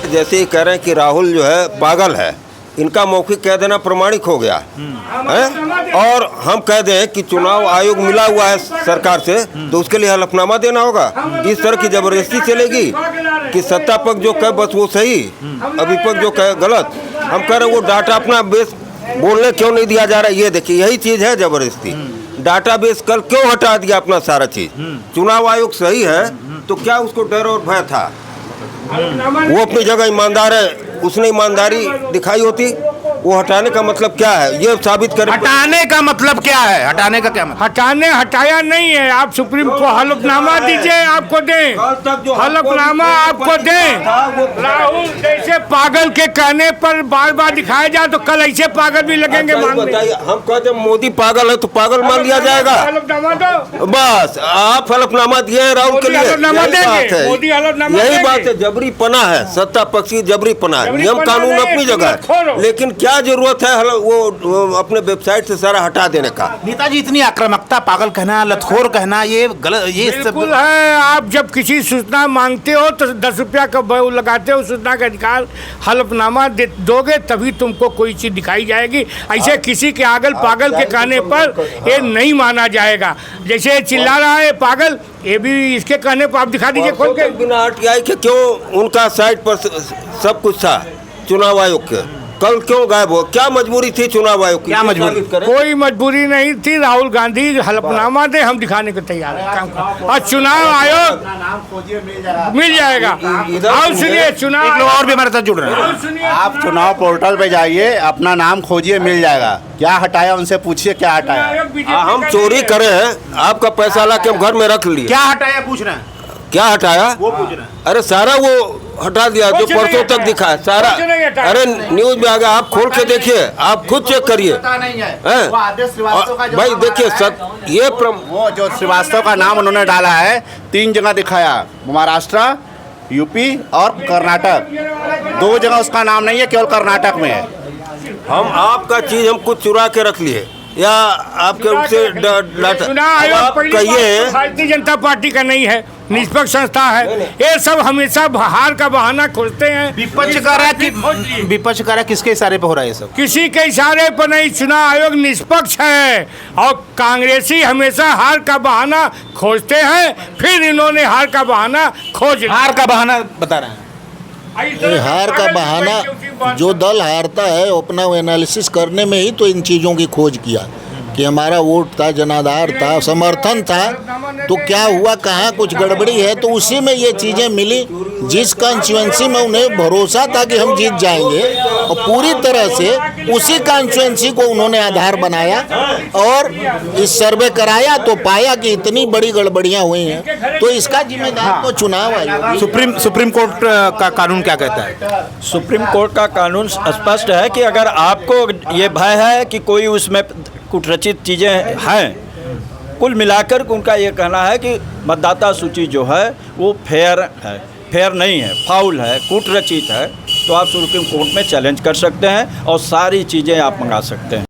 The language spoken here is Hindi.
जैसे ही कह रहे हैं कि राहुल जो है पागल है, इनका मौखिक कह देना प्रमाणिक हो गया है। और हम कह दें कि चुनाव आयोग मिला हुआ है सरकार से, तो उसके लिए हलफनामा देना होगा। इस तरह की जबरदस्ती चलेगी कि सत्ता पक्ष जो कहे बस वो सही, विपक्ष जो कहे गलत। हम कह रहे हैं वो डाटा अपना बेस बोलने क्यों नहीं दिया जा रहा है। ये देखिए यही चीज़ है जबरदस्ती। डाटा बेस कल क्यों हटा दिया अपना सारा चीज़। चुनाव आयोग सही है तो क्या उसको डर और भय था? वो अपनी जगह ईमानदार है, उसने ईमानदारी दिखाई होती। वो हटाने का मतलब क्या है ये साबित करें। हटाने का मतलब क्या है? हटाने का क्या मतलब? हटाया नहीं है। आप सुप्रीम को हलफनामा दीजिए, आपको दें हलफनामा, आपको दें। राहुल जैसे पागल के कहने पर बार बार दिखाया जाए तो कल ऐसे पागल भी लगेंगे मानने। बताइए, हम कहते मोदी पागल है तो पागल मान लिया जाएगा। हलफनामा दो बस आप हलफनामा दिए हैं राहुल के लिए, यही बात है। जबरी पना है, सत्ता पक्ष की जबरी पना है। नियम कानून अपनी जगह है, लेकिन क्या जरूरत है वो अपने वेबसाइट से सारा हटा देने का। नेताजी इतनी आक्रामकता, पागल कहना, लतखोर कहना, ये गलत, ये बिल्कुल है। आप जब किसी सूचना मांगते हो तो 10 रुपया का वो लगाते हो, सूचना का अधिकार, हलफनामा दोगे तभी तुमको कोई चीज दिखाई जाएगी। ऐसे किसी के आगल पागल के कहने पर ये नहीं माना जाएगा। जैसे चिल्ला रहा है पागल, ये भी इसके कहने पर आप दिखा दीजिए खोल के। बिना RTI के क्यों उनका साइट पर सब कुछ था चुनाव आयोग के, कल क्यों गायब हो? क्या मजबूरी थी चुनाव आयोग की? क्या मजबूरी? कोई मजबूरी नहीं थी। राहुल गांधी हलफनामा दे, हम दिखाने को तैयार हैं। और चुनाव आयोग मिल जाएगा। और सुनिए, चुनाव लोग और भी हमारे साथ जुड़ रहे हैं। आप चुनाव पोर्टल पे जाइए, अपना नाम खोजिए, मिल जाएगा। क्या हटाया उनसे पूछिए, क्या हटाया। हम चोरी करे हैं, आपका पैसा ला के हम घर में रख लिए। क्या हटाया पूछ रहे हैं? क्या हटाया? वो पूछ रहे हैं। अरे सारा वो हटा दिया जो परसों तक दिखा है सारा। अरे न्यूज में आ गया, आप खोल के देखिए, आप खुद चेक करिए। भाई देखिए ये वो जो श्रीवास्तव का नाम उन्होंने डाला है 3 जगह दिखाया, महाराष्ट्र, यूपी और कर्नाटक। 2 जगह उसका नाम नहीं है, केवल कर्नाटक में है। हम आपका चीज हम कुछ चुरा के रख लिए या आपके उससे चुनाव आयोग कहिए भारतीय जनता पार्टी का नहीं है, निष्पक्ष संस्था है। ये सब हमेशा हार का बहाना खोजते हैं। विपक्ष कर रहा है किसके इशारे पे हो रहा है ये सब? किसी के इशारे पर नहीं। चुनाव आयोग निष्पक्ष है और कांग्रेसी हमेशा हार का बहाना खोजते हैं। फिर इन्होंने हार का बहाना हार का बहाना बता रहे हैं। हार का बहाना, जो दल हारता है अपना एनालिसिस करने में ही तो इन चीज़ों की खोज किया कि हमारा वोट था, जनाधार था, समर्थन था, तो क्या हुआ, कहाँ कुछ गड़बड़ी है, तो उसी में ये चीज़ें मिली। जिस कॉन्स्टिट्यूएंसी में उन्हें भरोसा था कि हम जीत जाएंगे और पूरी तरह से उसी कॉन्स्टिट्यूएंसी को उन्होंने आधार बनाया और इस सर्वे कराया तो पाया कि इतनी बड़ी गड़बड़ियाँ हुई हैं। तो इसका जिम्मेदार तो चुनाव आयोग। सुप्रीम कोर्ट का कानून क्या कहता है? सुप्रीम कोर्ट का कानून स्पष्ट है कि अगर आपको ये भय है कि कोई उसमें कुटरचित चीज़ें हैं, कुल मिलाकर उनका ये कहना है कि मतदाता सूची जो है वो फेयर है, फेयर नहीं है, फाउल है, कुटरचित है, तो आप सुप्रीम कोर्ट में चैलेंज कर सकते हैं और सारी चीज़ें आप मंगा सकते हैं।